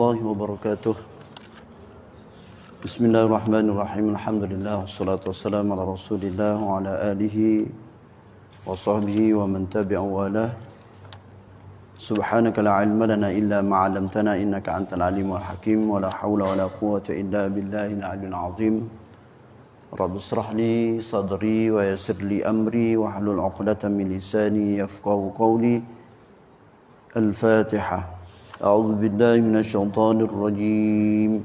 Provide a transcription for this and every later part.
warahmatullahi wabarakatuh. Bismillahirrahmanirrahim. Alhamdulillah wassalatu wassalamu ala Rasulillah wa ala alihi wa sahbihi wa man tabi'a wa ala. Subhanaka la ilma lana illa ma 'allamtana innaka antal alimul hakim wa la haula wa la quwwata illa billahil aliyyil azim. Rabbi israh li sadri wa yassir li amri wa hlul 'uqdatam min lisani yafqahu qawli. Al-Fatihah. A'udzu billahi minasy syaithanir rajim.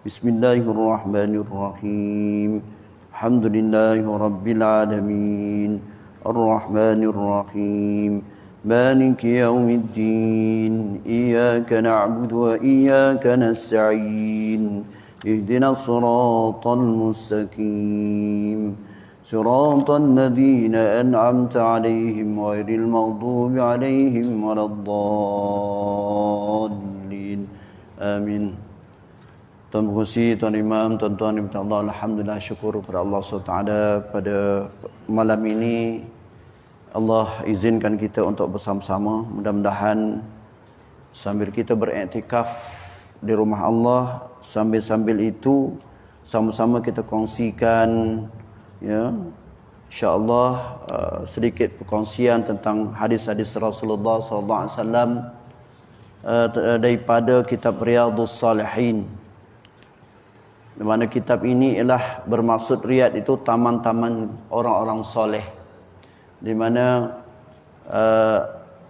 Bismillahirrahmanirrahim. Alhamdulillahi rabbil alamin. Arrahmanir rahim. Maliki yaumiddin. Iyyaka na'budu wa iyyaka nasta'in. Ihdinas siratal mustaqim. Siratal ladzina an'amta 'alaihim ghairil maghdubi 'alaihim waladdallin. Amin. Tuan Pengerusi, Tuan Imam, tuan-tuan Ibu Allah, alhamdulillah syukur kepada Allah SWT pada malam ini Allah izinkan kita untuk bersama-sama. Mudah-mudahan sambil kita beriktikaf di rumah Allah, sambil-sambil itu sama-sama kita kongsikan, ya, insya-Allah sedikit perkongsian tentang hadis-hadis Rasulullah sallallahu alaihi wasallam daripada kitab Riyadhus Shalihin. Di mana kitab ini ialah bermaksud riyad itu taman-taman orang-orang soleh, di mana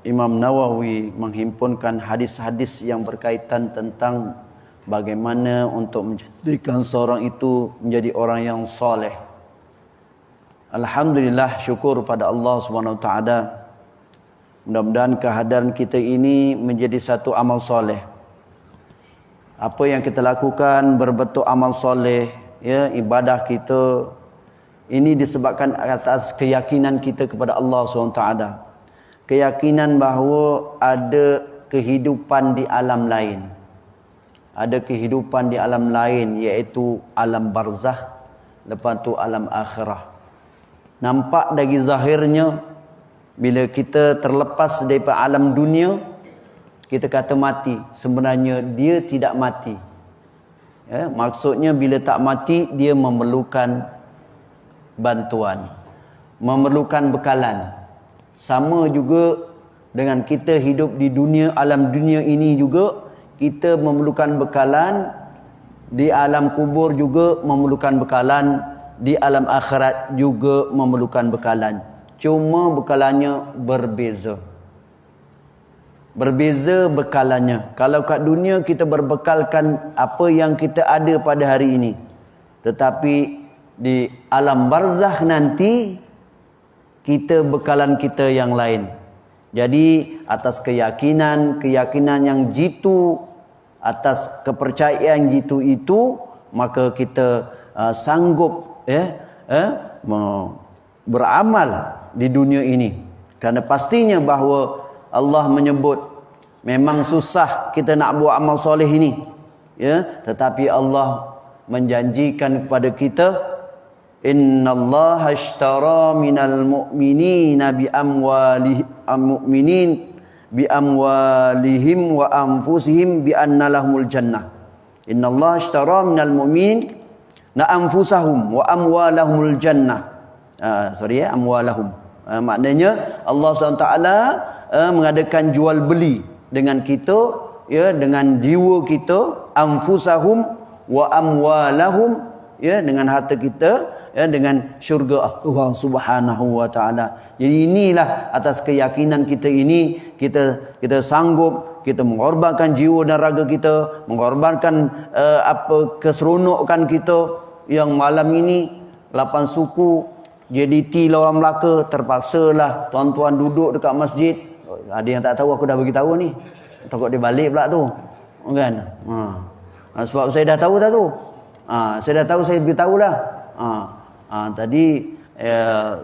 Imam Nawawi menghimpunkan hadis-hadis yang berkaitan tentang bagaimana untuk menjadikan seorang itu menjadi orang yang soleh. Alhamdulillah, syukur pada Allah Subhanahu Wa Taala. Mudah-mudahan kehadiran kita ini menjadi satu amal soleh. Apa yang kita lakukan berbentuk amal soleh, ya, ibadah kita ini disebabkan atas keyakinan kita kepada Allah Subhanahu Wa Taala. Keyakinan bahawa ada kehidupan di alam lain. Ada kehidupan di alam lain, iaitu alam barzakh, lepas tu alam akhirah. Nampak dari zahirnya, bila kita terlepas daripada alam dunia, kita kata mati. Sebenarnya dia tidak mati, ya, maksudnya bila tak mati, dia memerlukan bantuan, memerlukan bekalan. Sama juga dengan kita hidup di dunia, alam dunia ini juga kita memerlukan bekalan. Di alam kubur juga memerlukan bekalan. Di alam akhirat juga memerlukan bekalan. Cuma bekalannya berbeza. Berbeza bekalannya. Kalau kat dunia kita berbekalkan apa yang kita ada pada hari ini. Tetapi di alam barzakh nanti, kita bekalan kita yang lain. Jadi atas keyakinan yang jitu, atas kepercayaan jitu itu, maka kita sanggup beramal di dunia ini. Kerana pastinya bahawa Allah menyebut memang susah kita nak buat amal soleh ini, ya, tetapi Allah menjanjikan kepada kita, innallaha ashtara minal mu'minina bi amwalihim wa anfusihim bi anna lahumul jannah. Innallaha ashtara minal mu'min anfusahum wa amwalahumul jannah. Amwalahum. Maknanya Allah SWT mengadakan jual beli dengan kita, ya, dengan jiwa kita, anfusahum wa amwalahum, ya, dengan harta kita, ya, dengan syurga Allah Subhanahu wa taala. Jadi inilah atas keyakinan kita ini, kita sanggup kita mengorbankan jiwa dan raga kita, mengorbankan keseronokan kita. Yang malam ini 8 suku JDT lawan Melaka, terpaksalah tuan-tuan duduk dekat masjid. Ada yang tak tahu, aku dah bagi tahu ni. Takut dia balik pula tu, kan? Sebab saya dah tahu dah tu. Saya dah tahu, saya beritahulah. Tadi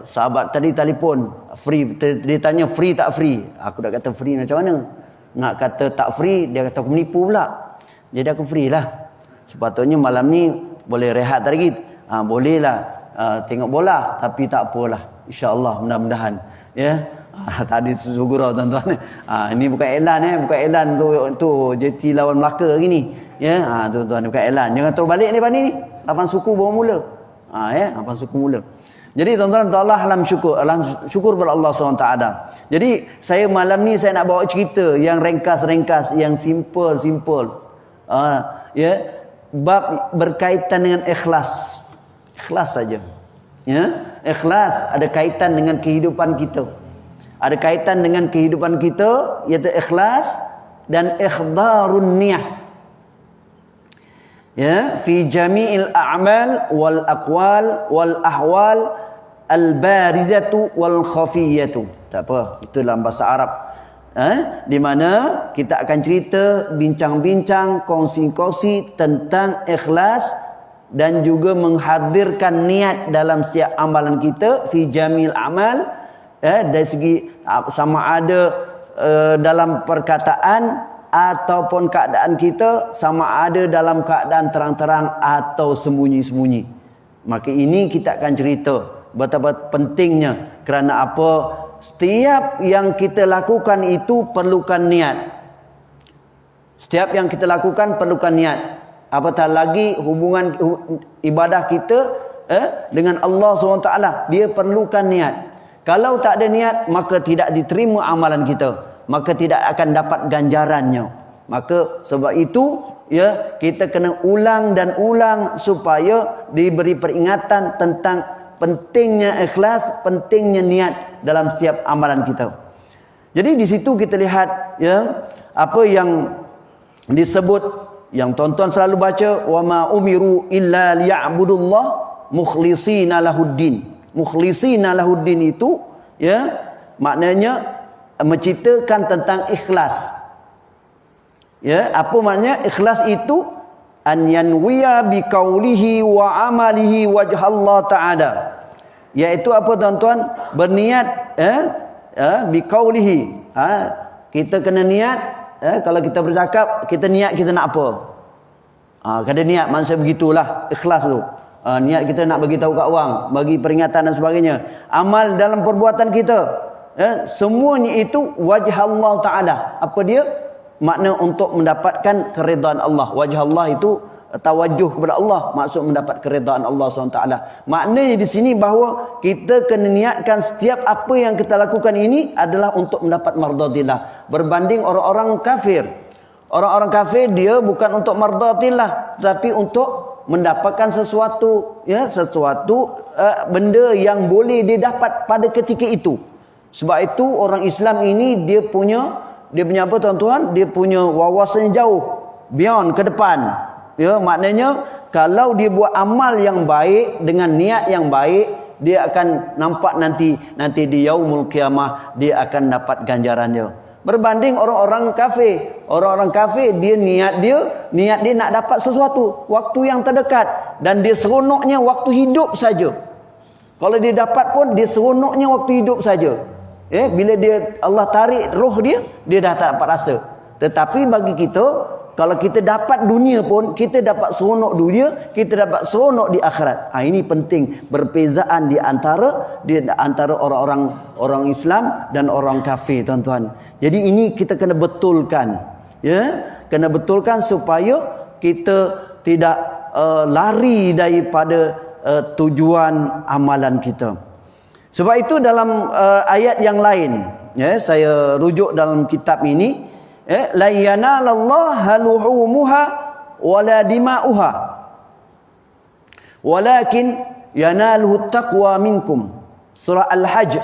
sahabat tadi telefon free, dia tanya free tak free. Aku dah kata free macam mana? Nak kata tak free, dia kata aku menipu pula. Jadi aku free lah. Sepatutnya malam ni boleh rehat lagi. Bolehlah tengok bola, tapi tak apalah, insya-Allah, mudah-mudahan, ya. Tadi Sugura tuan-tuan. Ini bukan iklan bukan iklan tu JT lawan Melaka hari ni. Ya, tuan-tuan bukan iklan. Jangan terbalik ni Fani ni. 8 suku baru mula. 8 suku mula. Jadi tuan-tuan, Allah alam syukur kepada Allah SWT. Jadi saya malam ni saya nak bawa cerita yang ringkas-ringkas, yang simple. Bab berkaitan dengan ikhlas. Ikhlas saja. Ya, ikhlas ada kaitan dengan kehidupan kita. Ada kaitan dengan kehidupan kita, iaitu ikhlas dan ikhdarun niyah. Ya, fi jami'il a'mal wal aqwal wal ahwal al-barizatu wal khafiyatu. Tak apa, itu dalam bahasa Arab. Di mana kita akan cerita, bincang-bincang, kongsi-kongsi tentang ikhlas dan juga menghadirkan niat dalam setiap amalan kita fi jamil amal, dari segi sama ada dalam perkataan ataupun keadaan kita, sama ada dalam keadaan terang-terang atau sembunyi-sembunyi. Maka ini kita akan cerita betapa pentingnya. Kerana apa? Setiap yang kita lakukan itu perlukan niat. Setiap yang kita lakukan perlukan niat. Apatah lagi hubungan ibadah kita dengan Allah SWT, dia perlukan niat. Kalau tak ada niat, maka tidak diterima amalan kita, maka tidak akan dapat ganjarannya. Maka sebab itu kita kena ulang dan ulang supaya diberi peringatan tentang pentingnya ikhlas, pentingnya niat dalam setiap amalan kita. Jadi di situ kita lihat apa yang disebut, yang tuan-tuan selalu baca, wa ma umiru illa liya'budullah mukhlishina lahuddin. Mukhlishina lahuddin itu maknanya menceritakan tentang ikhlas. Apa maknanya ikhlas itu? An yanwiya bi qaulihi wa amalihi wajh Allah taala. Yaitu apa tuan-tuan? Berniat bi qaulihi. Kita kena niat, kalau kita bercakap, kita niat kita nak apa? Kada niat maksud begitulah ikhlas tu. Niat kita nak bagi tahu kat orang, bagi peringatan dan sebagainya. Amal dalam perbuatan kita, semuanya itu wajah Allah Ta'ala. Apa dia? Makna untuk mendapatkan keridhaan Allah. Wajah Allah itu tawajuh kepada Allah, maksud mendapat keridhaan Allah SWT. Maknanya di sini bahawa kita kena niatkan setiap apa yang kita lakukan ini adalah untuk mendapat mardatillah. Berbanding orang-orang kafir. Orang-orang kafir dia bukan untuk mardatillah, tapi untuk mendapatkan sesuatu, benda yang boleh dia dapat pada ketika itu. Sebab itu orang Islam ini dia punya apa tuan-tuan? Dia punya wawasan jauh, beyond, ke depan. Maknanya kalau dia buat amal yang baik dengan niat yang baik, dia akan nampak nanti di yaumul qiyamah dia akan dapat ganjarannya. Berbanding orang-orang kafir. Orang-orang kafir dia niat dia nak dapat sesuatu waktu yang terdekat, dan dia seronoknya waktu hidup saja. Kalau dia dapat pun dia seronoknya waktu hidup saja. Bila Allah tarik roh dia dah tak dapat rasa. Tetapi bagi kita, kalau kita dapat dunia pun, kita dapat seronok dunia, kita dapat seronok di akhirat. Ini penting perbezaan di antara orang Islam dan orang kafir, tuan-tuan. Jadi ini kita kena betulkan, kena betulkan supaya kita tidak lari daripada tujuan amalan kita. Sebab itu dalam ayat yang lain, saya rujuk dalam kitab ini, la yanalallaha luhumuha wala dima'uha walakin yanaluhu taqwa minkum. Surah Al-Hajj.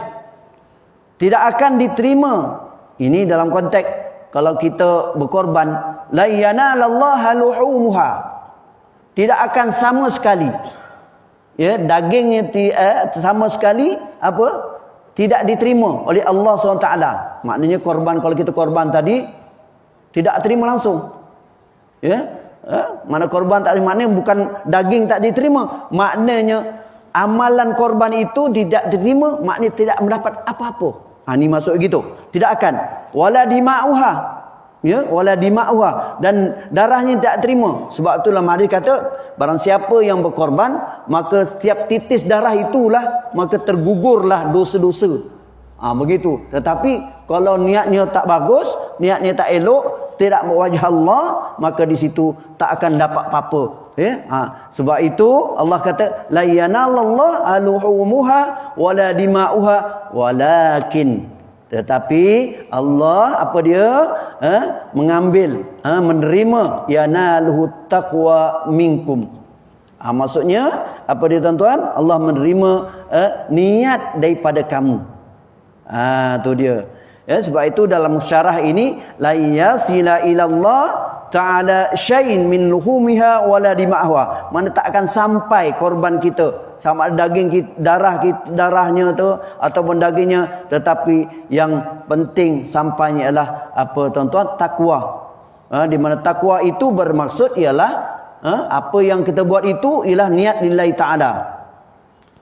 Tidak akan diterima, ini dalam konteks kalau kita berkorban, la yanalallaha luhumuha, tidak akan sama sekali, dagingnya sama sekali tidak diterima oleh Allah SWT. Maknanya korban, kalau kita korban tadi tidak terima langsung. Mana korban tak terima, maknanya bukan daging tak diterima, maknanya amalan korban itu tidak diterima, maknanya tidak mendapat apa-apa. Ini maksud gitu. Tidak akan. Wala dima'uha. Wala dima'uha. Dan darahnya tidak terima. Sebab itulah hadis kata, barang siapa yang berkorban, maka setiap titis darah itulah, maka tergugurlah dosa-dosa. Begitu. Tetapi kalau niatnya tak bagus, niatnya tak elok, tidak wajah Allah, maka di situ tak akan dapat apa-apa. Sebab itu Allah kata la yanalallahu aluhumuha wala dima'uha walakin, tetapi Allah apa dia mengambil, menerima yanaluhu taqwa minkum. Maksudnya apa dia tuan-tuan? Allah menerima niat daripada kamu. Tu dia. Sebab itu dalam syarah ini la yasila ilallah ta'ala syai'in min luhumiha wala dima'ha. Mana tak akan sampai korban kita, sama ada daging kita, darahnya tu ataupun dagingnya, tetapi yang penting sampainya ialah apa tuan-tuan? Takwa. Di mana takwa itu bermaksud ialah apa yang kita buat itu ialah niat lillahi ta'ala.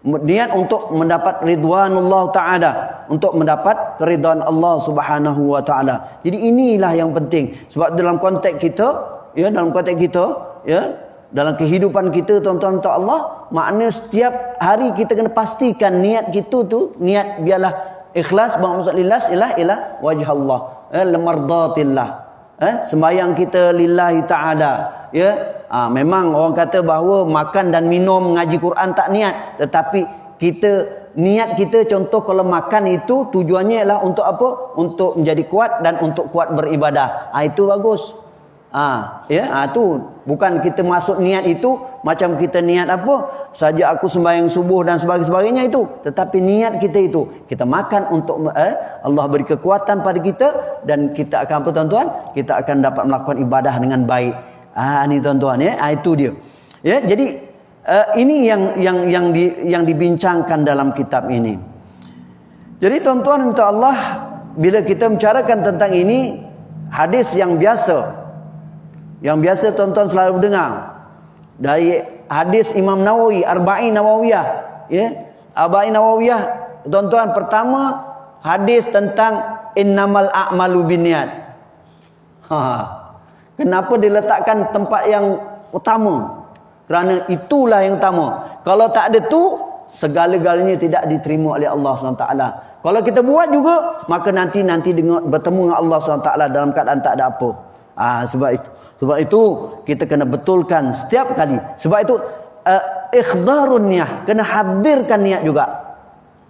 Niat untuk mendapat ridwanullah ta'ala, untuk mendapat keridhaan Allah subhanahu wa ta'ala. Jadi inilah yang penting. Sebab dalam konteks kita, dalam kehidupan kita tuan-tuan untuk Allah, makna setiap hari kita kena pastikan niat kita tu, niat biarlah ikhlas, bermaksud lillahi ialah wajah Allah, lemardhatillah. Sembahyang kita lillahi ta'ala, memang orang kata bahawa makan dan minum, mengaji Quran tak niat, tetapi niat kita contoh kalau makan itu tujuannya ialah untuk apa? Untuk menjadi kuat dan untuk kuat beribadah. Itu bagus. Tu bukan kita masuk niat itu macam kita niat apa saja, aku sembahyang subuh dan sebagainya itu, tetapi niat kita itu kita makan untuk Allah beri kekuatan pada kita, dan kita akan apa tuan-tuan? Kita akan dapat melakukan ibadah dengan baik. Ni tuan-tuan itu dia. Jadi ini yang dibincangkan dalam kitab ini. Jadi tuan-tuan minta Allah, bila kita membicarakan tentang ini, hadis yang biasa tuan-tuan selalu dengar dari hadis Imam Nawawi, Arba'in Nawawiyah. Arba'in Nawawiyah tuan-tuan, pertama hadis tentang innamal a'malu binniyat. Kenapa diletakkan tempat yang utama? Kerana itulah yang utama. Kalau tak ada tu, segala-galanya tidak diterima oleh Allah SWT. Kalau kita buat juga, maka nanti bertemu dengan Allah SWT dalam keadaan tak ada apa. Sebab itu kita kena betulkan setiap kali. Sebab itu ikhdarun niyah, kena hadirkan niat juga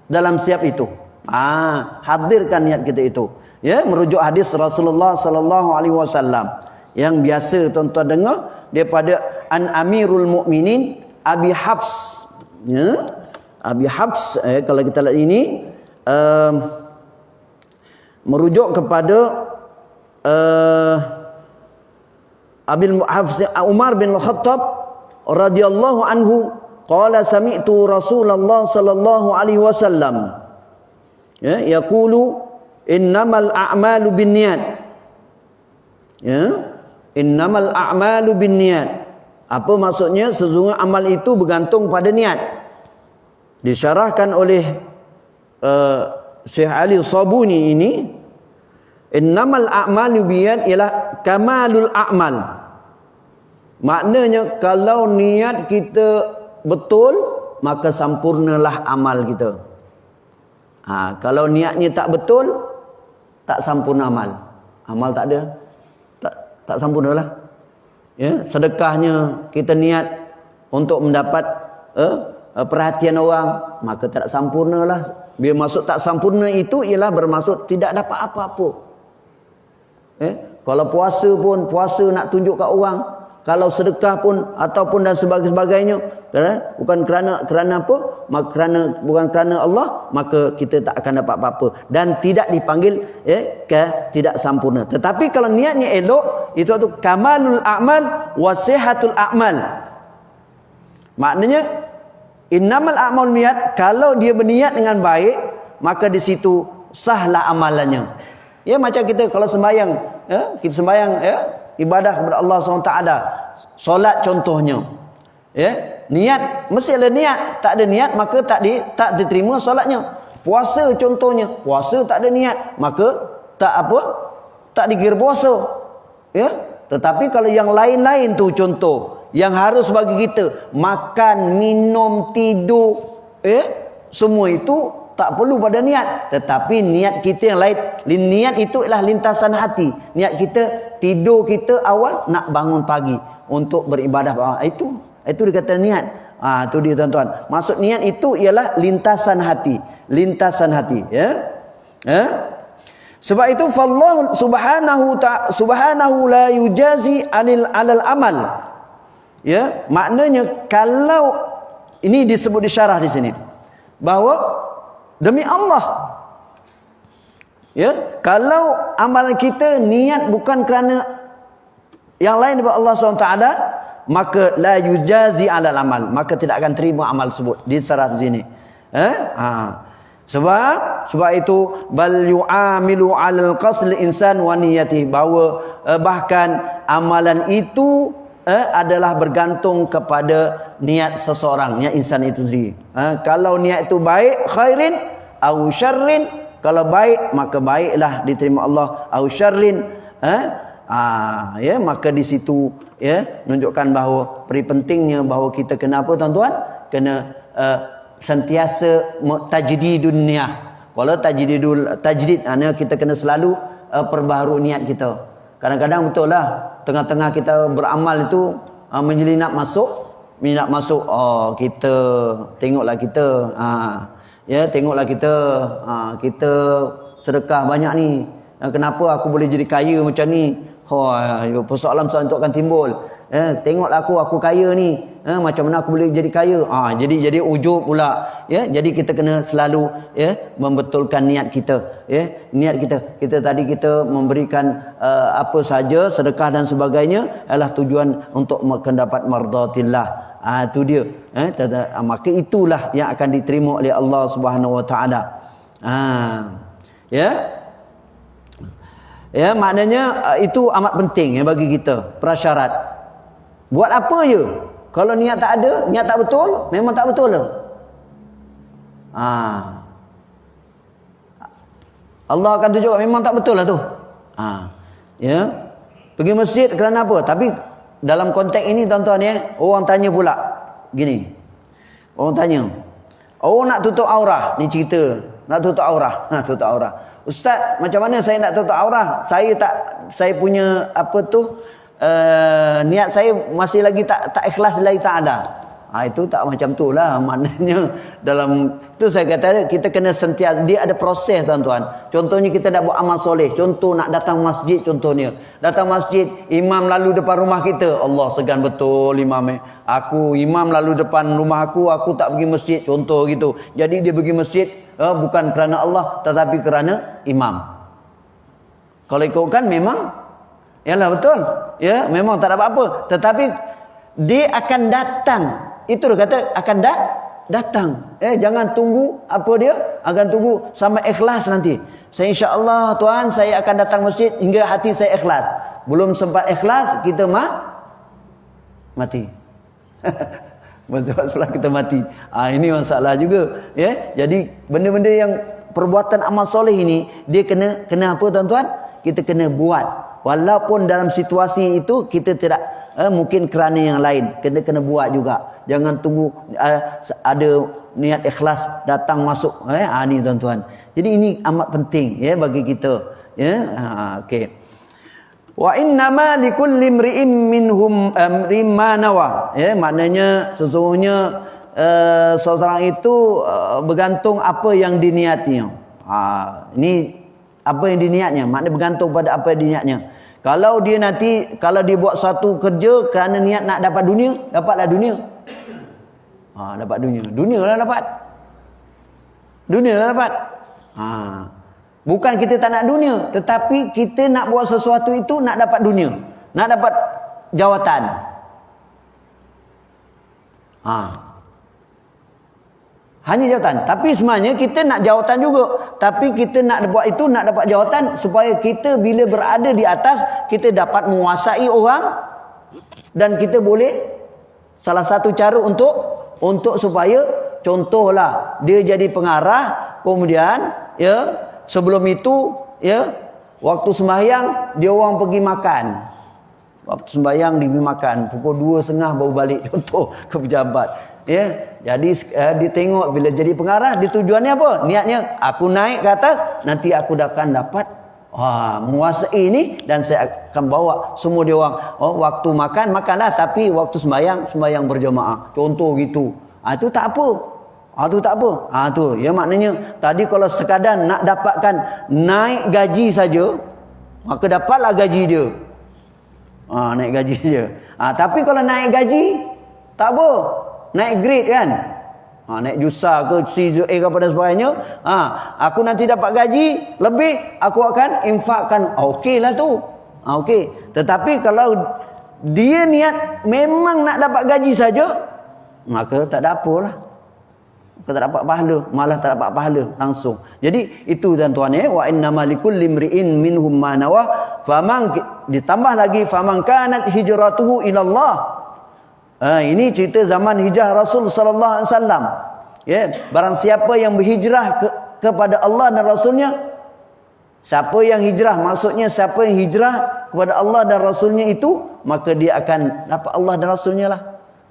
dalam setiap itu. Hadirkan niat kita itu. Merujuk hadis Rasulullah sallallahu alaihi wasallam yang biasa tuan-tuan dengar daripada An Amirul Mukminin Abi Hafs. Abi Hafs, kalau kita lihat ini merujuk kepada Abil Hafs Umar bin Khattab radhiyallahu anhu qala sami'tu Rasulullah sallallahu alaihi wasallam yaqulu innamal a'malu binniyat. Innamal a'malu binniyat. Apa maksudnya? Sesungguhnya amal itu bergantung pada niat. Disyarahkan oleh Syekh Ali Sabuni ini, innamal a'malu binniyat ialah kamalul a'mal. Maknanya kalau niat kita betul, maka sempurnalah amal kita. Kalau niatnya tak betul, tak sempurna amal. Amal tak ada, tak sempurnalah. Sedekahnya kita niat untuk mendapat perhatian orang, maka tak sempurnalah. Bila maksud tak sempurna itu ialah bermaksud tidak dapat apa-apa. Kalau puasa pun, puasa nak tunjuk kat orang. Kalau sedekah pun ataupun dan sebagainya, bukan kerana apa? Bukan kerana Allah, maka kita tak akan dapat apa-apa dan tidak dipanggil tidak sempurna. Tetapi kalau niatnya elok, itu tu kamalul a'mal wa sihatul a'mal. Maknanya innamal a'mal niat, kalau dia berniat dengan baik, maka di situ sahlah amalannya. Macam kita kalau sembahyang, kita sembahyang ibadah kepada Allah SWT, solat contohnya, niat mesti ada niat. Tak ada niat maka tak diterima solatnya. Puasa contohnya, puasa tak ada niat maka tak dikira puasa. Tetapi kalau yang lain-lain tu contoh yang harus bagi kita, makan, minum, tidur, semua itu tak perlu pada niat. Tetapi niat kita yang lain. Niat itu ialah lintasan hati. Niat kita, tidur kita awal nak bangun pagi untuk beribadah. Itu dia kata niat. Itu dia tuan-tuan. Maksud niat itu ialah lintasan hati. Lintasan hati. Ya. Sebab itu fallahu subhanahu la yujazi alal amal. Ya, maknanya kalau ini disebut di syarah di sini bahawa demi Allah, ya, kalau amalan kita niat bukan kerana yang lain daripada Allah SWT, maka la yujazi alal amal, maka tidak akan terima amal tersebut di syarah di sini. Sebab itu bal yu'amilu 'alal qasl insan wa niyatihi, bahawa bahkan amalan itu adalah bergantung kepada niat seseorang, niat insan itu sendiri. Kalau niat itu baik, khairin au syarrin, kalau baik maka baiklah diterima Allah, au syarrin ya, maka di situ ya menunjukkan bahawa pentingnya bahawa kita kena apa tuan-tuan? Kena sentiasa tajdidun niat. Kalau tajdid maknanya kita kena selalu perbaharui niat kita. Kadang-kadang betul lah tengah-tengah kita beramal itu menyelinap masuk, kita tengoklah kita ya, tengoklah kita kita sedekah banyak ni, kenapa aku boleh jadi kaya macam ni? Persoalan itu akan timbul. Tengoklah aku kaya ni, macam mana aku boleh jadi kaya? Jadi ujub pula. Ya, jadi kita kena selalu ya membetulkan niat kita. Ya, niat kita tadi kita memberikan apa saja sedekah dan sebagainya adalah tujuan untuk mendapat mardatillah. Itu dia. Maka itulah yang akan diterima oleh Allah Subhanahu Wa Taala. Ya, maknanya itu amat penting ya bagi kita, prasyarat. Buat apa je? Kalau niat tak ada, niat tak betul, memang tak betul lah. Allah akan tunjuk memang tak betul lah tu. Ya. Pergi masjid kerana apa? Tapi dalam konteks ini tuan-tuan ya, orang tanya pula gini. Orang tanya, nak tutup aurah, ni cerita, nak tutup aurah. Tutup aurah. Ustaz, macam mana saya nak tutup aurah? Saya punya apa tu? Niat saya masih lagi tak ikhlas, lagi tak ada. Itu tak macam tu lah. Maknanya dalam itu saya kata kita kena sentiasa, dia ada proses tuan-tuan. Contohnya kita nak buat amal soleh, contoh nak datang masjid, contohnya datang masjid, imam lalu depan rumah kita, Allah segan betul imam. Imam lalu depan rumah aku tak pergi masjid, contoh gitu. Jadi dia pergi masjid bukan kerana Allah tetapi kerana imam. Kalau ikutkan memang yalah betul. Ya, memang tak ada apa-apa. Tetapi dia akan datang. Itu dia kata akan datang. Jangan tunggu apa dia? Akan tunggu sampai ikhlas nanti. Saya insya-Allah Tuhan saya akan datang masjid hingga hati saya ikhlas. Belum sempat ikhlas kita mati. Masalah sebelah kita mati. Ini masalah juga. Ya, jadi benda-benda yang perbuatan amal soleh ini dia kena apa tuan-tuan? Kita kena buat. Walaupun dalam situasi itu kita tidak mungkin kerana yang lain, kena buat juga. Jangan tunggu ada niat ikhlas datang masuk. Ni tuan-tuan. Jadi ini amat penting ya bagi kita. Ya, okey. Wa innama likulli imri'in minhum ma nawa. Ya, maknanya sesungguhnya seseorang itu bergantung apa yang diniatinya. Ini apa yang diniatnya, maknanya bergantung pada apa yang diniatnya. Kalau dia buat satu kerja kerana niat nak dapat dunia, dapatlah dunia. Dapat dunia. Dunia lah dapat. Bukan kita tak nak dunia, tetapi kita nak buat sesuatu itu nak dapat dunia, nak dapat jawatan. Hanya jawatan. Tapi sebenarnya kita nak jawatan juga. Tapi kita nak buat itu, nak dapat jawatan supaya kita bila berada di atas, kita dapat menguasai orang. Dan kita boleh, salah satu cara untuk supaya, contohlah, dia jadi pengarah, kemudian, ya, sebelum itu, ya, waktu sembahyang, dia orang pergi makan. Waktu sembahyang diberi makan. Pukul 2.30 baru balik. Contoh ke pejabat. Ya, jadi dia tengok bila jadi pengarah, dia tujuannya apa? Niatnya, aku naik ke atas, nanti aku akan dapat menguasai ini dan saya akan bawa semua dia orang. Waktu makan, makanlah, tapi waktu sembahyang berjamaah. Contoh gitu. Itu tak apa. Itu tak apa. Tu ya, maknanya tadi kalau sekadar nak dapatkan naik gaji saja, maka dapatlah gaji dia. Naik gaji dia. Tapi kalau naik gaji, tak apa. Naik grade kan. Naik jusa ke CZA ke apa dan sebagainya. Aku nanti dapat gaji lebih, aku akan infakkan. Okeylah tu. Okey. Tetapi kalau dia niat memang nak dapat gaji saja, maka tak ada apalah. Maka tak dapat pahala, malah tak dapat pahala langsung. Jadi itu tuan-tuan wa innamal likulli imri'in minhum ma nawa, faman, ditambah lagi faman kanat hijratuhu ila Allah. Ini cerita zaman hijrah Rasul sallallahu alaihi wasallam. Ya, barang siapa yang berhijrah kepada Allah dan Rasulnya, siapa yang hijrah, maksudnya siapa yang hijrah kepada Allah dan Rasulnya itu, maka dia akan dapat Allah dan Rasulnya lah.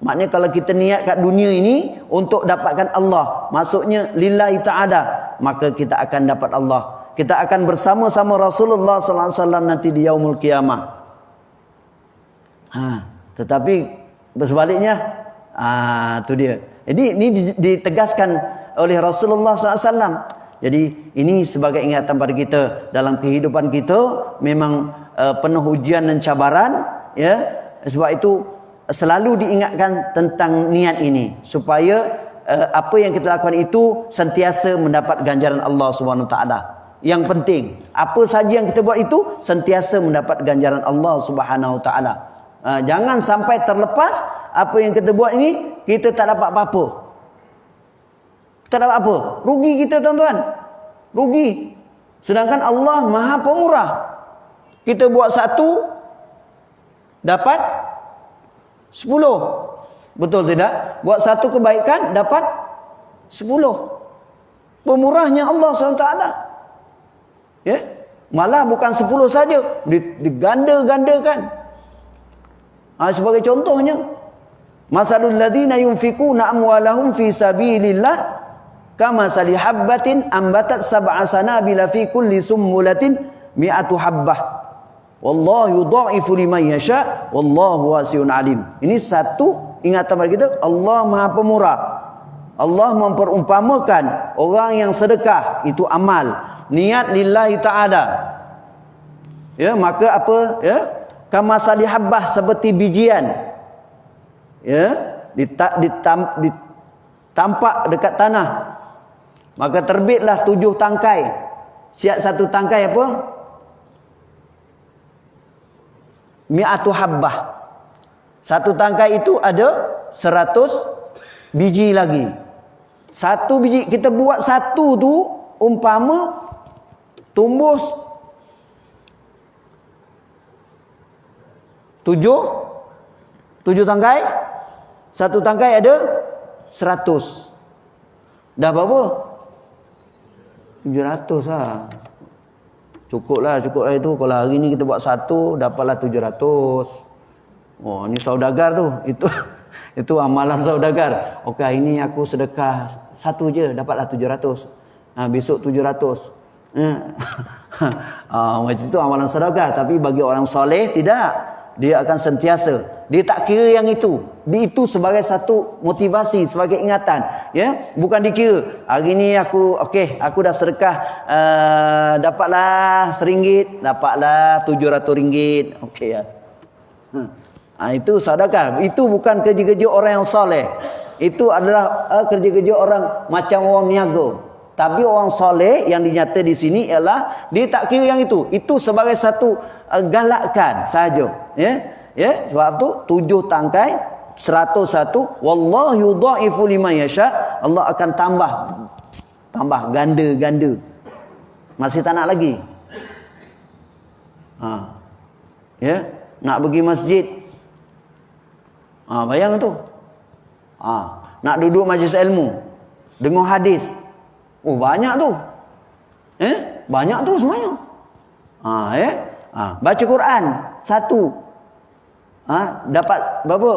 Maknanya kalau kita niat kat dunia ini untuk dapatkan Allah, maksudnya lillahi ta'ala, maka kita akan dapat Allah. Kita akan bersama-sama Rasulullah sallallahu alaihi wasallam nanti di yaumul qiyamah. Tetapi bersebaliknya, tu dia. Jadi ini ditegaskan oleh Rasulullah SAW. Jadi ini sebagai ingatan pada kita dalam kehidupan kita memang penuh ujian dan cabaran, ya. Sebab itu selalu diingatkan tentang niat ini supaya apa yang kita lakukan itu sentiasa mendapat ganjaran Allah Subhanahu Wa Taala. Yang penting, apa saja yang kita buat itu sentiasa mendapat ganjaran Allah Subhanahu Wa Taala. Jangan sampai terlepas apa yang kita buat ini kita tak dapat apa-apa. Tak dapat apa. Rugi kita tuan-tuan. Rugi. Sedangkan Allah Maha Pemurah. Kita buat satu dapat 10. Betul tidak? Buat satu kebaikan dapat 10. Pemurahnya Allah SWT. Ya? Malah bukan 10 saja, diganda-gandakan. Sebagai contohnya, masalul ladzina yunfikuna amwalahum fi sabilillah kamasali habbatin ambatat sab'a sanabila fi kulli sumbulatin mi'atu habbah. Wallahu yudha'ifu liman yasha wallahu wasi'un alim. Ini satu ingatan bagi kita, Allah Maha Pemurah. Allah memperumpamakan orang yang sedekah itu amal, niat lillahi ta'ala. Ya, maka apa? Ya, kama salihabbah, seperti bijian, ya, ditampak dekat tanah, maka terbitlah 7 tangkai. Siap satu tangkai apa? Mi'atu habbah. Satu tangkai itu ada 100 biji lagi. Satu biji, kita buat satu tu umpama tumbuh 7 tangkai. Satu tangkai ada 100. Dah berapa? 700 lah. Cukuplah itu. Kalau hari ni kita buat satu, dapatlah 700. Ni saudagar tu. Itu amalan saudagar. Okey, ini aku sedekah satu je, dapatlah 700. Besok 700. Macam itu amalan saudagar. Tapi bagi orang soleh tidak. Dia akan sentiasa, dia tak kira yang itu. Itu sebagai satu motivasi, sebagai ingatan, ya. Bukan dikira hari ni aku dah sedekah, dapatlah RM1, dapatlah RM700. Okey ya. Itu sedekah. Itu bukan kerja-kerja orang yang soleh. Itu adalah kerja-kerja orang macam orang niaga. Tapi orang soleh yang dinyata di sini ialah dia tak kira yang itu. Itu sebagai satu galakkan saja. Ya, sebab tu 7 tangkai 101. Wallahu yudha'ifu liman yasha. Allah akan tambah ganda-ganda. Masih tak nak lagi? Ya, nak pergi masjid. Bayang tu. Nak duduk majlis ilmu, dengar hadis. Banyak tu. Banyak tu semuanya. Baca Quran 1. dapat berapa?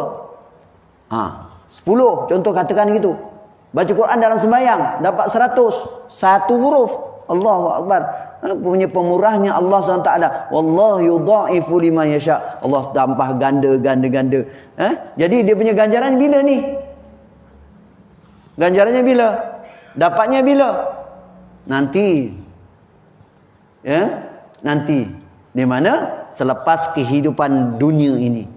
10 contoh katakan gitu. Baca Quran dalam sembahyang dapat 100, satu huruf. Allahu Akbar. Punya pemurahnya Allah SWT. Wallahu yudha'ifu liman yasha. Allah tambah ganda. Jadi dia punya ganjaran bila ni? Ganjarannya bila? Dapatnya bila? Nanti. Ya? Nanti. Di mana? Selepas kehidupan dunia ini.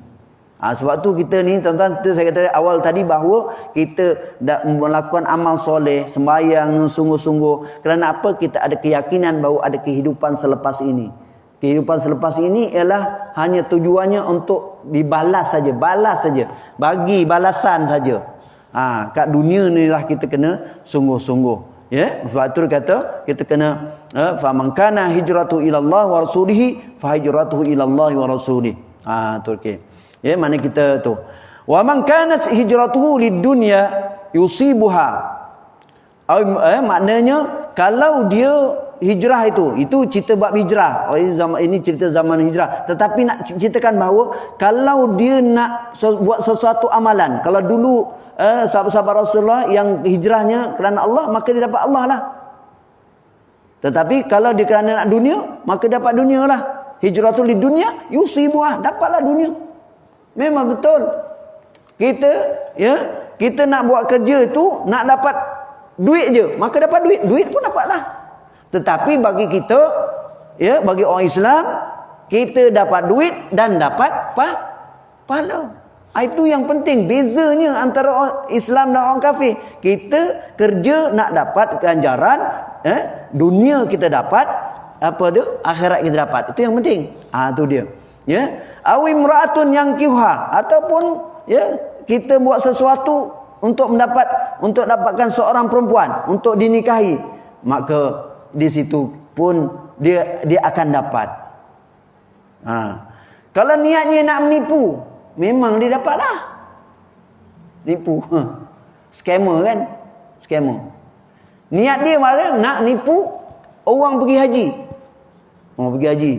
Sebab tu kita ni tuan-tuan, saya kata awal tadi bahawa kita melakukan amal soleh, sembahyang sungguh-sungguh. Kerana apa? Kita ada keyakinan bahawa ada kehidupan selepas ini. Kehidupan selepas ini ialah hanya tujuannya untuk dibalas saja, balas saja, bagi balasan saja. Kat dunia ni lah kita kena sungguh-sungguh. Ya, sebab tu kata kita kena faman kana hijratu ila Allah wa rasulihi fa hijratuhu ila Allah wa rasulihi. Tu okey. Ya, mana kita tu. Wa man kanat hijratuhu lid-dunya yusibuha. Maknanya kalau dia hijrah itu cerita bab hijrah. Ini cerita zaman hijrah. Tetapi nak ceritakan bahawa kalau dia nak buat sesuatu amalan, kalau dulu sahabat-sahabat Rasulullah yang hijrahnya kerana Allah, maka dia dapat Allah lah. Tetapi kalau dia kerana nak dunia, maka dapat dunia lah. Hijratul lid-dunya yusibuha, dapatlah dunia. Memang betul. Kita nak buat kerja tu nak dapat duit je, maka dapat duit. Duit pun dapatlah. Tetapi bagi kita, bagi orang Islam, kita dapat duit dan dapat pahala. Itu yang penting. Bezanya antara orang Islam dan orang kafir. Kita kerja nak dapat ganjaran, dunia kita dapat, akhirat kita dapat. Itu yang penting. Itu dia. Ya, awi imra'atun yankihuha, ataupun kita buat sesuatu untuk dapatkan seorang perempuan untuk dinikahi, maka di situ pun dia akan dapat. Kalau niatnya nak menipu, memang dia dapatlah. Nipu. Scammer kan? Scammer. Niat dia nak nipu orang pergi haji. Orang pergi haji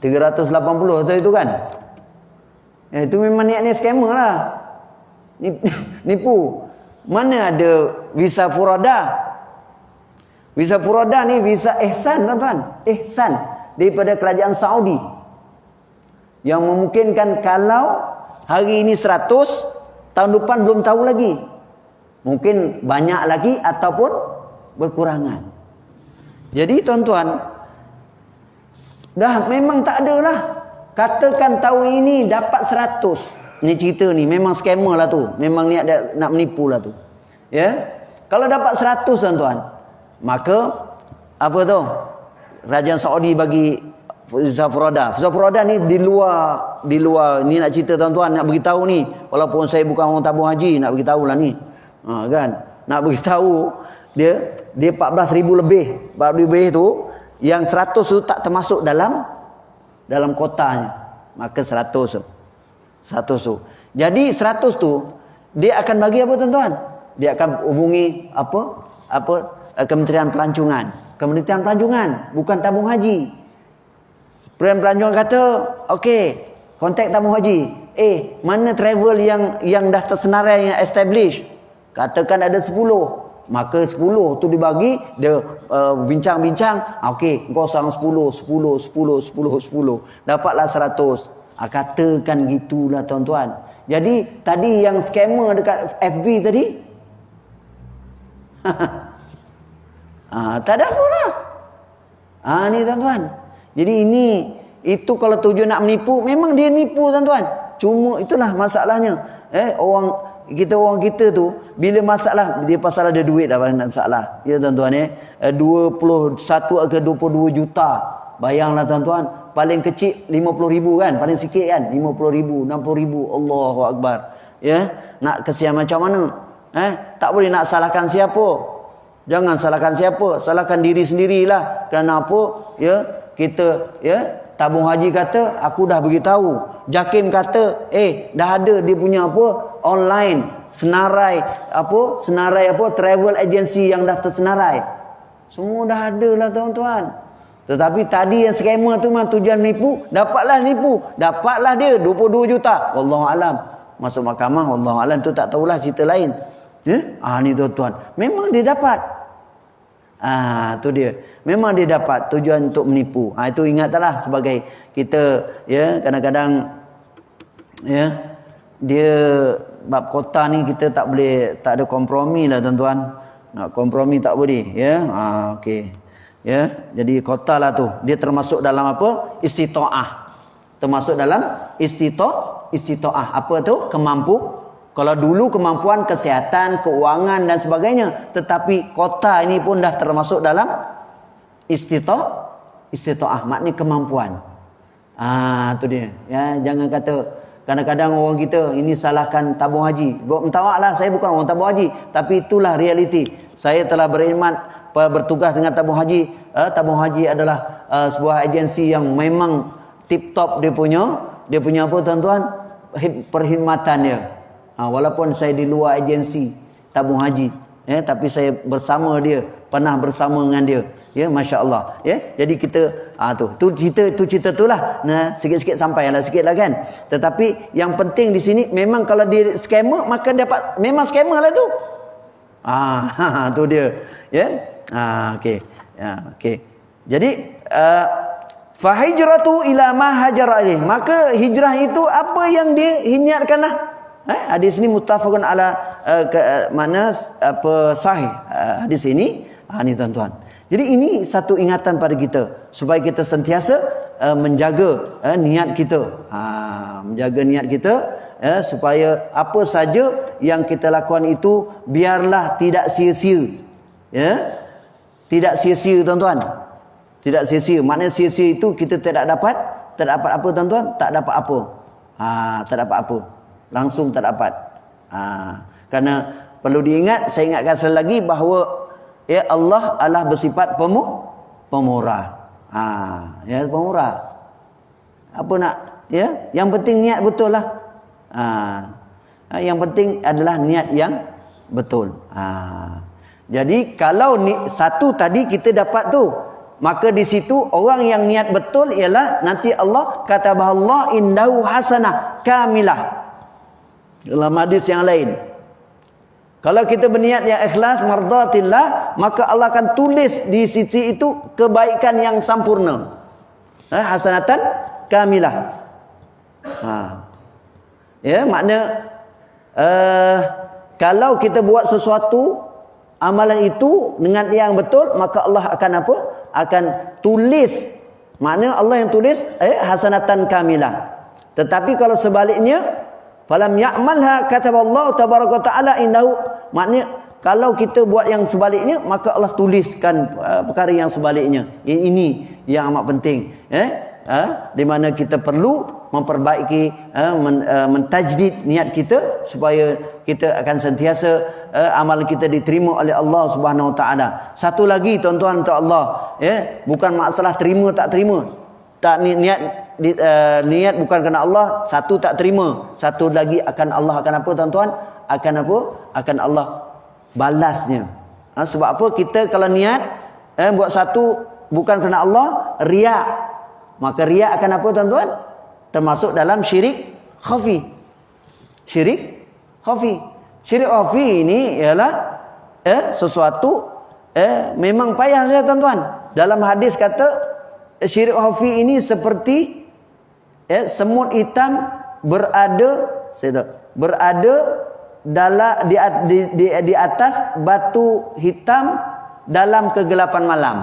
380 atau itu kan. Itu memang niatnya scammer lah. Nipu. Mana ada visa furada? Visa furada ni visa ihsan tuan-tuan. Ihsan daripada kerajaan Saudi. Yang memungkinkan kalau hari ini 100, tahun depan belum tahu lagi. Mungkin banyak lagi ataupun berkurangan. Jadi tuan-tuan, dah memang tak ada lah. Katakan tahun ini dapat 100. Ni cerita ni memang scammer lah tu. Memang niat nak menipu lah tu. Ya. Kalau dapat 100 tuan-tuan, maka apa tu? Kerajaan Saudi bagi visa furada. Visa furada ni di luar ni nak cerita tuan-tuan, nak beritahu ni. Walaupun saya bukan orang tabung haji, nak beritahu lah ni. Kan? Nak beritahu dia 14,000 lebih. 14,000 lebih tu, yang 100 tu tak termasuk dalam kotanya. Maka 100 tu. Jadi 100 tu dia akan bagi apa tuan-tuan? Dia akan hubungi Kementerian Pelancongan. Kementerian Pelancongan, bukan tabung haji. Kementerian Pelancongan kata, okey, kontak tabung haji. Mana travel yang dah tersenarai, yang establish? Katakan ada 10. Maka 10 tu dibagi, dia bincang-bincang. Okey, kau sang 10. Dapatlah 100. Katakan gitulah tuan-tuan. Jadi tadi yang scammer dekat FB tadi, tak ada apa lah. Ni tuan-tuan. Jadi itu kalau tujuan nak menipu, memang dia nipu tuan-tuan. Cuma itulah masalahnya. Orang kita tu bila masalah dia pasal ada duit dah masalah. Ya tuan-tuan 21 ke 22 juta. Bayanglah tuan-tuan, paling kecil 50,000 kan, paling sikit kan 50,000, 60,000. Allahu Akbar. Ya, nak kesian macam mana? Tak boleh nak salahkan siapa. Jangan salahkan siapa, salahkan diri sendirilah. Kerana apa? Ya, kita tabung haji kata aku dah beritahu. Jakim kata dah ada dia punya online senarai travel agency yang dah tersenarai. Semua dah ada lah tuan-tuan. Tetapi tadi yang scammer tu mah tujuan nipu, dapatlah dia 22 juta. Wallahu alam. Masuk mahkamah, wallahu alam, tu tak tahulah, cerita lain. Ni tuan-tuan, memang dia dapat. Tu dia. Memang dia dapat tujuan untuk menipu. Itu ingatlah sebagai kita, ya, kadang-kadang, ya, dia bab kota ni kita tak ada kompromi lah tuan-tuan. Nak kompromi tak boleh, ya. Okey. Ya, jadi kota lah tu. Dia termasuk dalam apa? Istita'ah. Termasuk dalam istita'ah. Apa tu? Kalau dulu kemampuan kesihatan, keuangan dan sebagainya. Tetapi kota ini pun dah termasuk dalam istita'ah. Maknanya kemampuan. Tu dia. Ya, jangan kata kadang-kadang orang kita ini salahkan tabung haji. Minta maaf lah, saya bukan orang tabung haji, tapi itulah realiti. Saya telah berkhidmat, bertugas dengan tabung haji. Tabung haji adalah sebuah agensi yang memang tip top dia punya apa tuan-tuan, perkhidmatan dia. Walaupun saya di luar agensi tabung haji, tapi saya bersama dia, pernah bersama dengan dia. Ya, masya-Allah. Ya, jadi kita tu cerita itulah. Nah, sikit-sikit sampailah sikitlah kan. Tetapi yang penting di sini memang kalau dia scammer maka dapat, memang scammer lah tu. Tu dia. Ya. Okey. Ya, okey. Jadi fa hijratu ila ma hajara ilaih. Maka hijrah itu apa yang dia niatkanlah. Hadis ini muttafaqun ala mana apa sahih hadis ini. Ni tuan-tuan. Jadi ini satu ingatan pada kita supaya kita sentiasa menjaga niat kita. Menjaga niat kita supaya apa saja yang kita lakukan itu biarlah tidak sia-sia. Ya. Tidak sia-sia tuan-tuan. Tidak sia-sia. Maknanya sia-sia itu kita tidak dapat apa tuan-tuan? Tak dapat apa. Tak dapat apa. Langsung tak dapat. Kerana perlu diingat, saya ingatkan sekali lagi bahawa ya Allah adalah bersifat pemurah. Ya, pemurah. Apa nak? Ya, yang penting niat betul lah. Yang penting adalah niat yang betul. Jadi kalau satu tadi kita dapat tu, maka di situ orang yang niat betul ialah nanti Allah kata bahawa indahu hasanah kamilah. Dalam hadis yang lain, kalau kita berniat yang ikhlas mardatillah, maka Allah akan tulis di sisi itu kebaikan yang sempurna. Hasanatan kamilah. Ya, makna kalau kita buat sesuatu amalan itu dengan yang betul, maka Allah akan apa? Akan tulis. Makna Allah yang tulis hasanatan kamilah. Tetapi kalau sebaliknya, falam ya'malha kataballahu tabaraka taala indahu, maknanya kalau kita buat yang sebaliknya, maka Allah tuliskan perkara yang sebaliknya. Ini yang amat penting, di mana kita perlu memperbaiki, mentajdid niat kita supaya kita akan sentiasa amal kita diterima oleh Allah Subhanahu Wa Taala. Satu lagi tuan-tuan untuk Allah, bukan masalah terima tak terima. Tak niat bukan kerana Allah, satu tak terima, satu lagi akan Allah akan apa tuan-tuan? Akan apa? Akan Allah balasnya. Sebab apa? Kita kalau niat buat satu bukan kerana Allah, riak. Maka riak akan apa tuan-tuan? Termasuk dalam syirik khafi. Syirik khafi. Syirik khafi ini ialah sesuatu memang payah ya tuan-tuan. Dalam hadis kata syirik khafi ini seperti semut hitam berada dalam di atas batu hitam dalam kegelapan malam.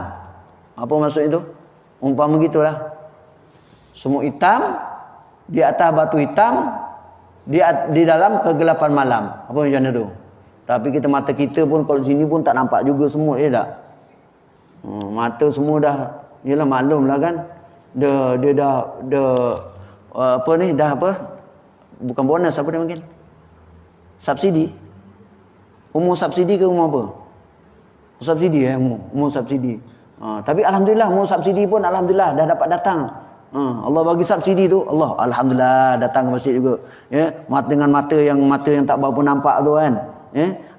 Apa maksud itu? Umpama begitulah. Semut hitam di atas batu hitam di dalam kegelapan malam. Apa macam itu? Tapi mata kita pun kalau sini pun tak nampak juga semut, ya tak? Mata semua dah, yalah maklum lah kan. Dia dah apa ni, dah apa? Bukan bonus, apa dia panggil? Subsidi. Umur subsidi ke umur apa? Subsidi umur subsidi. Tapi alhamdulillah umur subsidi pun alhamdulillah dah dapat datang. Allah bagi subsidi tu, Allah alhamdulillah datang ke masjid juga. Ya, dengan mata yang tak berapa nampak tu kan.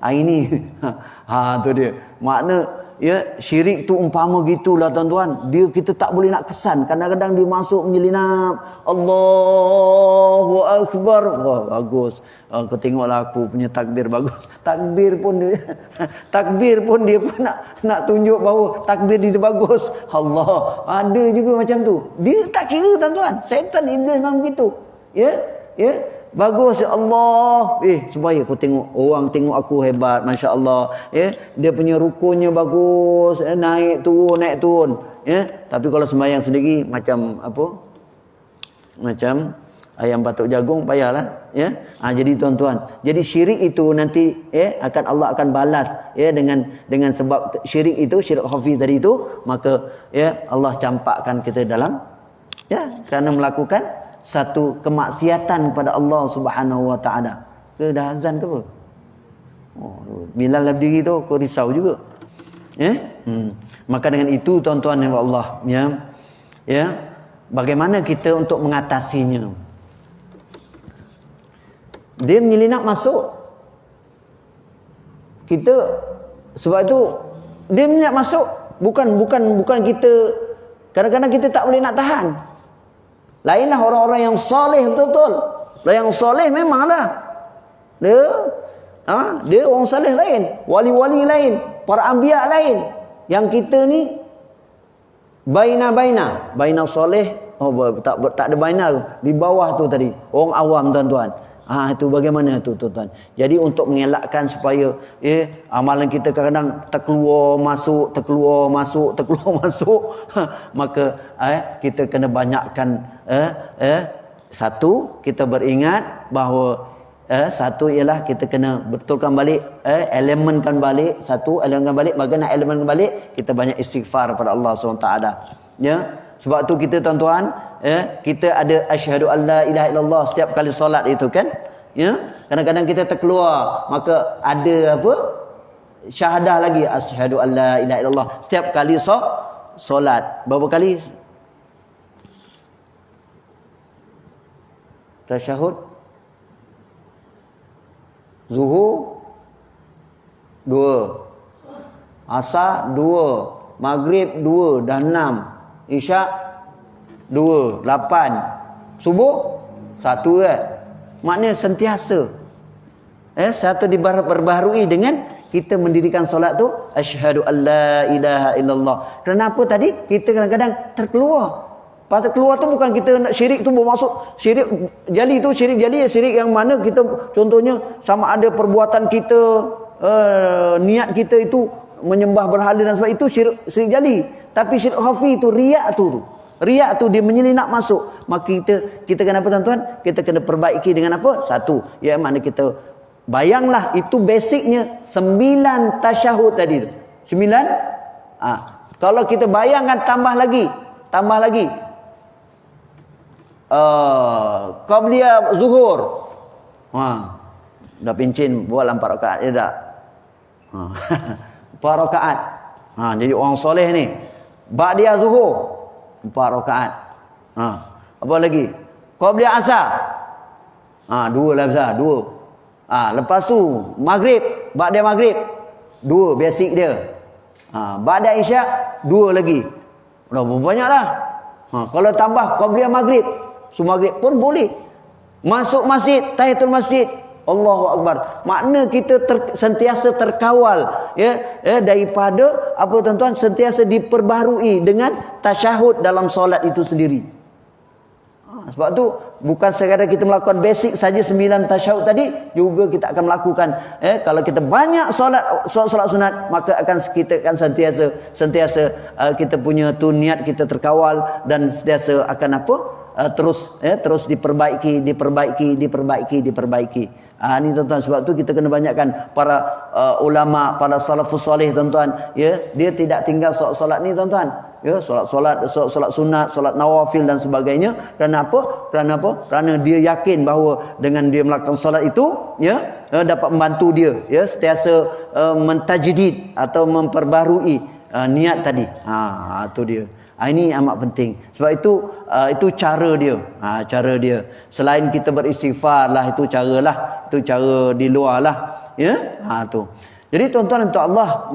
Ini tu dia. Makna ya, syirik tu umpama gitulah tuan-tuan. Dia kita tak boleh nak kesan. Kadang-kadang dia masuk menyelinap. Allahu Akbar. Wah, bagus. Kau tengoklah aku punya takbir bagus. Takbir pun dia pun nak tunjuk bahawa takbir dia bagus. Allah. Ada juga macam tu. Dia tak kira tuan-tuan. Syaitan iblis memang begitu. Ya. Bagus ya Allah. Supaya aku tengok orang tengok aku hebat, masya-Allah. Dia punya rukunnya bagus, naik turun. Tapi kalau sembahyang sendiri macam apa? Macam ayam batuk jagung, payahlah. Jadi tuan-tuan, jadi syirik itu nanti Allah akan balas dengan sebab syirik itu, syirik khafi tadi itu, maka Allah campakkan kita dalam kerana melakukan satu kemaksiatan pada Allah Subhanahu wa taala. Ke dah azan ke apa? Bilal berdiri tu kau risau juga. Maka dengan itu tuan-tuan yang Allah, bagaimana kita untuk mengatasinya? Dia menyelinap masuk. Kita sebab itu dia menyelinap masuk, bukan kita, kadang-kadang kita tak boleh nak tahan. Lainlah orang-orang yang soleh betul-betul. Yang soleh memanglah. Dia orang soleh lain, wali-wali lain, para anbiya lain. Yang kita ni baina soleh, tak ada baina tu. Di bawah tu tadi, orang awam tuan-tuan. Itu bagaimana tu tuan-tuan. Jadi untuk mengelakkan supaya amalan kita kadang-kadang terkeluar masuk, maka kita kena banyakkan satu, kita beringat bahawa satu ialah kita kena betulkan balik, elemenkan balik, bagaimana elemenkan balik, kita banyak istighfar pada Allah SWT. Sebab tu kita tuan-tuan, kita ada asyhadu alla ilaha illallah setiap kali solat itu kan. Kadang-kadang kita terkeluar, maka ada apa? Syahadah lagi, asyhadu alla ilaha illallah setiap kali solat. Berapa kali? Tasyahud Zuhur 2, Asar 2, Maghrib 2, dah 6, Isyak 2, 8, Subuh 1 kan? Maknanya sentiasa satu diperbaharui dengan kita mendirikan solat tu asyhadu alla ilaha illallah. Kenapa tadi kita kadang-kadang terkeluar? Pasal keluar tu bukan kita nak syirik tu bermaksud syirik jali tu, syirik jali syirik yang mana kita contohnya sama ada perbuatan kita, niat kita itu menyembah berhala dan sebab itu syirik jali. Tapi syirik khafi itu riak tu dia menyelinap masuk. Maka kita kena apa tuan-tuan? Kita kena perbaiki dengan apa? Satu, mana kita bayanglah itu basicnya 9 tasyahud tadi tu. 9. Kalau kita bayangkan tambah lagi qabliyah zuhur. Dah pincin buat 4 rakaat ya tak? 4 rakaat. Jadi orang soleh ni. Ba'diyah zuhur 4 rakaat. Apa lagi? Qabliyah asar. 2 lah besar, 2. Lepas tu maghrib, ba'diyah maghrib 2 basic dia. Ba'diyah isyak 2 lagi. Dah banyaklah. Kalau tambah qabliyah maghrib, maghrib pun boleh. Masuk masjid, tahiyatul masjid, Allahu Akbar. Makna kita sentiasa terkawal daripada apa tuan-tuan, sentiasa diperbaharui dengan tasyahud dalam solat itu sendiri. Sebab tu bukan sekadar kita melakukan basic saja 9 tasyahud tadi, juga kita akan melakukan kalau kita banyak solat sunat, maka kita akan sentiasa kita punya tu niat kita terkawal dan sentiasa akan apa? Terus diperbaiki. Ini tuan-tuan, sebab tu kita kena banyakkan para ulama, para salafus soleh tuan-tuan, dia tidak tinggal solat ni tuan-tuan, solat sunat, solat nawafil dan sebagainya. Kerana apa? Kerana dia yakin bahawa dengan dia melakukan solat itu dapat membantu dia sentiasa mentajdid atau memperbarui niat tadi. Itu dia. Ini amat penting. Sebab itu cara dia. Selain kita beristighfar lah, itu cara di luar lah. Tu. Jadi tuan-tuan untuk Allah,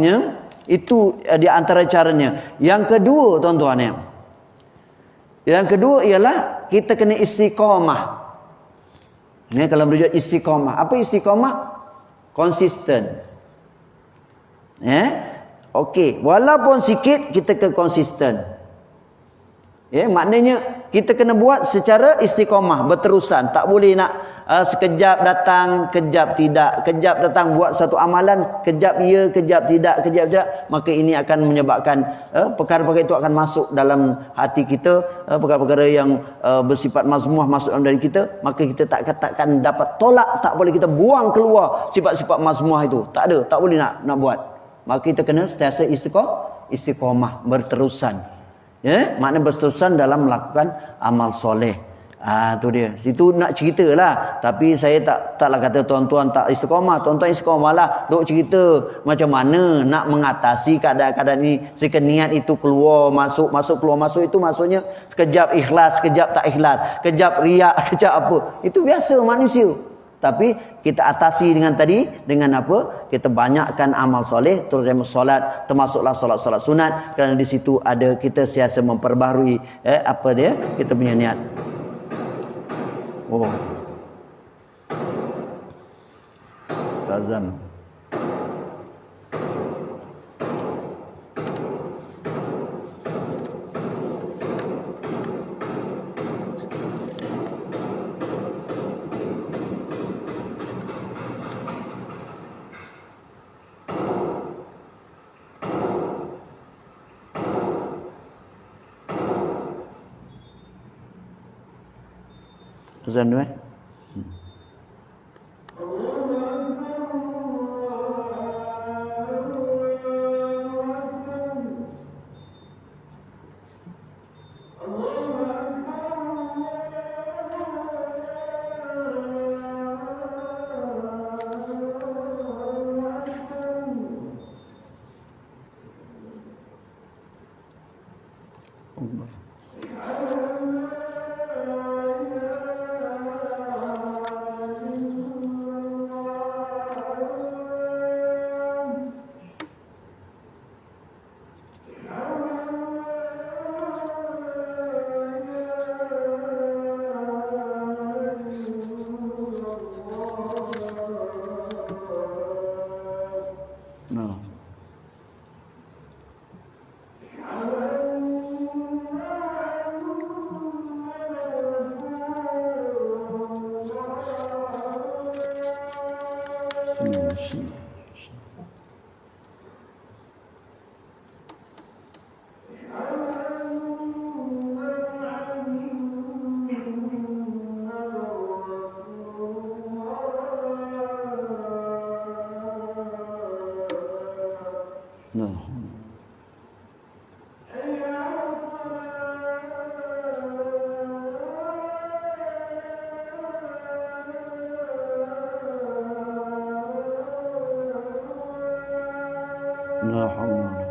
Itu di antara caranya. Yang kedua tuan-tuan ya. Yang kedua ialah kita kena istiqamah. Ini kalau merujuk istiqamah. Apa istiqamah? Konsisten. Okey, walaupun sikit kita kena konsisten. Maknanya kita kena buat secara istiqamah, berterusan. Tak boleh nak sekejap datang, kejap tidak. Kejap datang buat satu amalan, kejap ya, kejap tidak, kejap tidak. Maka ini akan menyebabkan perkara-perkara itu akan masuk dalam hati kita. Perkara-perkara yang bersifat mazmumah masuk dalam diri kita. Maka kita takkan dapat tolak. Tak boleh kita buang keluar sifat-sifat mazmumah itu. Tak ada, tak boleh nak buat. Maka kita kena sentiasa istiqamah, berterusan. Makna berterusan dalam melakukan amal soleh. Tu dia. Situ nak ceritalah. Tapi saya taklah kata tuan-tuan tak istiqamah. Tuan-tuan istiqamah lah. Duk cerita macam mana nak mengatasi keadaan-keadaan ini. Jika niat itu keluar masuk keluar masuk, itu maksudnya sekejap ikhlas, sekejap tak ikhlas, sekejap riak, sekejap apa. Itu biasa manusia. Tapi kita atasi dengan tadi, dengan apa? Kita banyakkan amal soleh, terutama solat, termasuklah solat-solat sunat, kerana di situ ada kita siasa memperbaharui apa dia? Kita punya niat. Oh. Tazan. Azan dulu La haula.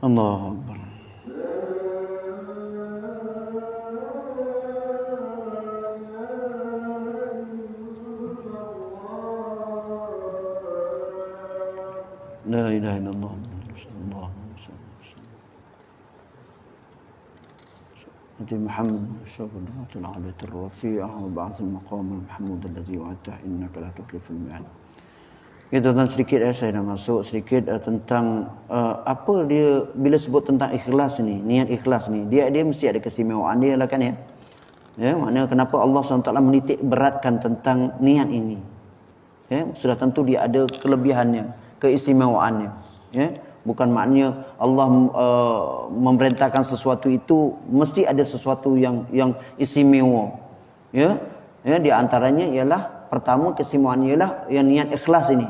Allahu Akbar. La ilaha illallah. آت محمد الصلاة العلية الرفيعة وبعث المقام المحمود الذي وعدته إنك لا تخلف الميعاد. Itu tentang sedikit saya dah masuk sedikit tentang apa dia bila sebut tentang ikhlas ni, niat ikhlas ni, dia mesti ada keistimewaan dia lah kan ya. Ya, maknanya kenapa Allah SWT menitik beratkan tentang niat ini. Ya, sudah tentu dia ada kelebihannya, keistimewaannya. Ya, bukan maknanya Allah memerintahkan sesuatu itu mesti ada sesuatu yang istimewa. Ya, di antaranya ialah pertama keistimewaannya ialah yang niat ikhlas ini.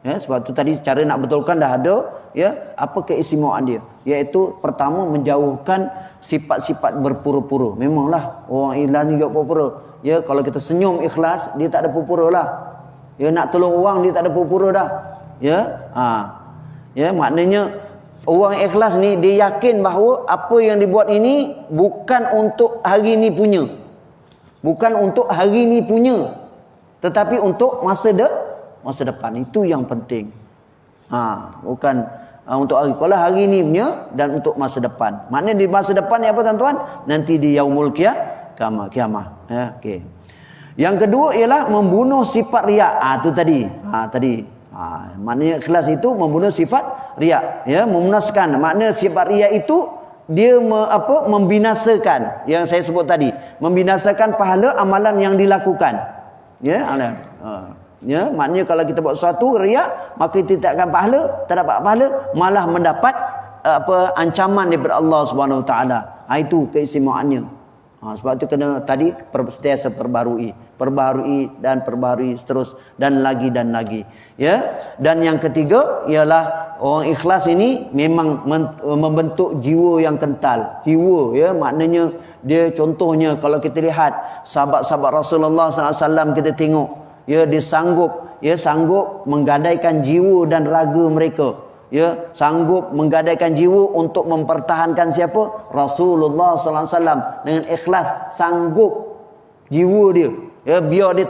Ya, sebab tu tadi cara nak betulkan dah ada, ya, apa keistimewaan dia? Iaitu pertama menjauhkan sifat-sifat berpura-pura. Memanglah orang ikhlas ni juga pura-pura. Ya, kalau kita senyum ikhlas, dia tak ada pura-pura lah. Ya, nak tolong orang dia tak ada pura-pura dah. Ya, ya, maknanya orang ikhlas ni dia yakin bahawa apa yang dibuat ini bukan untuk hari ni punya. Bukan untuk hari ni punya. Tetapi untuk masa depan. Itu yang penting. Bukan untuk hari. Kalau hari ni punya dan untuk masa depan. Maknanya di masa depan ni apa tuan-tuan? Nanti di yaumul kiamah. Ya, okey. Yang kedua ialah membunuh sifat riak. Itu tadi. Maknanya ikhlas itu membunuh sifat riak. Ya, memunaskan. Maknanya sifat riak itu dia membinasakan yang saya sebut tadi, membinasakan pahala amalan yang dilakukan. Ya, ya, maknanya kalau kita buat sesuatu riak, maka kita tak akan pahala, tak dapat pahala, malah mendapat ancaman daripada Allah Subhanahu Wa Taala. Itu keistimewaannya. Sebab itu kena tadi sentiasa perbaharui terus dan lagi. Ya, dan yang ketiga ialah orang ikhlas ini memang membentuk jiwa yang kental. Jiwa, ya, maknanya dia contohnya kalau kita lihat sahabat-sahabat Rasulullah SAW kita tengok, ya, dia sanggup menggadaikan jiwa dan raga mereka. Ya, sanggup menggadaikan jiwa untuk mempertahankan siapa? Rasulullah sallallahu alaihi wasallam dengan ikhlas sanggup jiwa dia. Ya, biar dia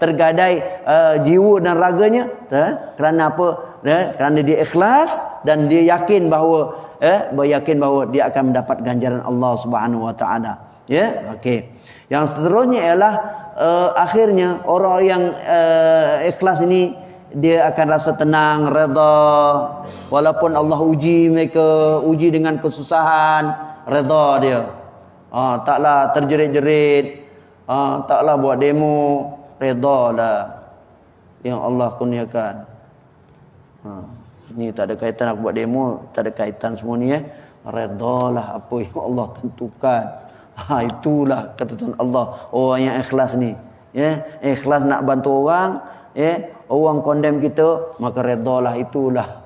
tergadai jiwa dan raganya, kerana apa? Ya, kerana dia ikhlas dan dia yakin bahawa dia akan mendapat ganjaran Allah Subhanahu Wa Taala. Ya, okey. Yang seterusnya ialah akhirnya orang yang ikhlas ini dia akan rasa tenang, redha, walaupun Allah uji mereka, uji dengan kesusahan, redha dia. Taklah terjerit-jerit, taklah buat demo, redhalah yang Allah kurniakan. Ni tak ada kaitan aku buat demo, tak ada kaitan semua ni redhalah apa yang Allah tentukan. Itulah kata Tuhan Allah, orang yang ikhlas ni, ya, ikhlas nak bantu orang, ya, orang condemn kita, maka redalah itulah.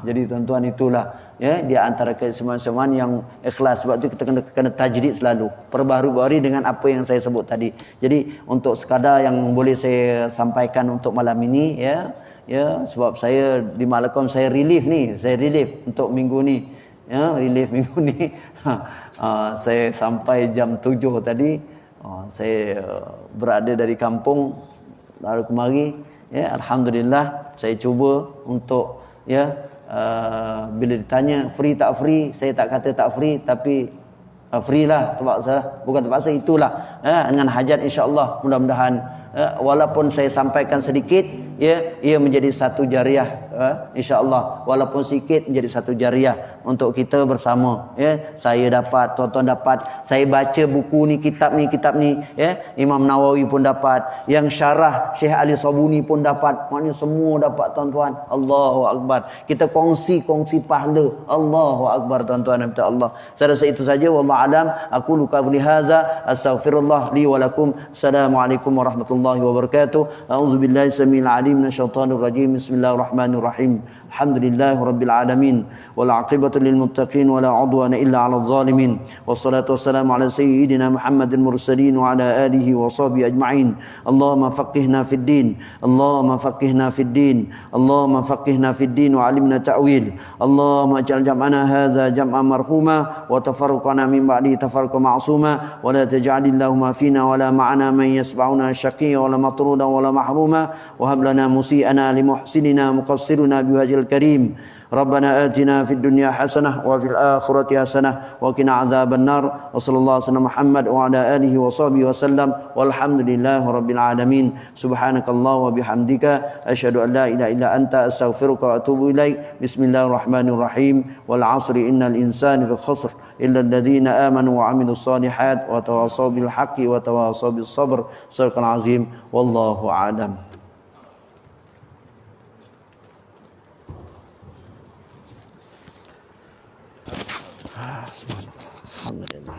Jadi tuan-tuan itulah, ya, di antara kesemuan-semuan yang ikhlas. Sebab itu kita kena tajdid selalu, perbaharui dengan apa yang saya sebut tadi. Jadi untuk sekadar yang boleh saya sampaikan untuk malam ini, ya, sebab saya di Malakom saya relief untuk minggu ni. Ya, relief minggu ni. Saya sampai jam 7 tadi. Saya berada dari kampung lalu kemari. Ya, alhamdulillah saya cuba untuk, ya, bila ditanya free tak free, saya tak kata tak free, tapi free lah, terpaksa, bukan terpaksa, itulah, ya, dengan hajat insya-Allah mudah-mudahan, walaupun saya sampaikan sedikit, ya, ia menjadi satu jariah, insya-Allah, walaupun sedikit menjadi satu jariah untuk kita bersama. Ya, saya dapat, tuan-tuan dapat, saya baca buku ni, kitab ni, ya, Imam Nawawi pun dapat, yang syarah Syekh Ali Sabuni pun dapat, maknanya semua dapat tuan-tuan. Allahu Akbar. Kita kongsi pahala. Allahu Akbar tuan-tuan dan Allah. Saya rasa itu saja, wallahu alam. Aku luka beli haza, astaghfirullah li wa lakum. Assalamualaikum warahmatullahi wabarakatuh. A'udzubillahi samil alim minasyaitonir rajim. Bismillahirrahmanirrahim. Alhamdulillahirabbil alamin. Wal 'aqibatu lil muttaqin wa la 'udwana illa 'alal zalimin. Wassalatu wassalamu ala sayyidina Muhammadil mursalin wa ala alihi wa sahbihi ajma'in. Allahumma faqihna fid din. Allahumma faqihna fid din. Allahumma faqihna fid din wa 'allimna ta'wil. Allahumma ij'al jam'ana hadza jam'an marhuma wa tafarruqana min ba'di tafarruqan ma'suma wa la taj'alillahumma fina wa la ma'ana man yasma'una syaqiyya wa la matruda wa la mahruma wa hab lana musii'ana li muhsinina muqassiruna biwajhil karim Rabbana atina fid dunya hasanah wa fil akhirati hasanah wa qina adzabannar. Wa sallallahu alaihi Muhammad wa ala alihi wa sahbihi wasallam. Walhamdulillahi rabbil alamin. Subhanakallah wa bihamdika asyhadu an la ilaha illa anta astaghfiruka wa atubu ilaik. Bismillahirrahmanirrahim. Wal 'asri innal insana fi khusr illa alladhina amanu wa 'amilus solihat wa tawassaw bil haqqi wa tawassaw bis sabr. Shadaqal azim. Wallahu a'lam. Alhamdulillah.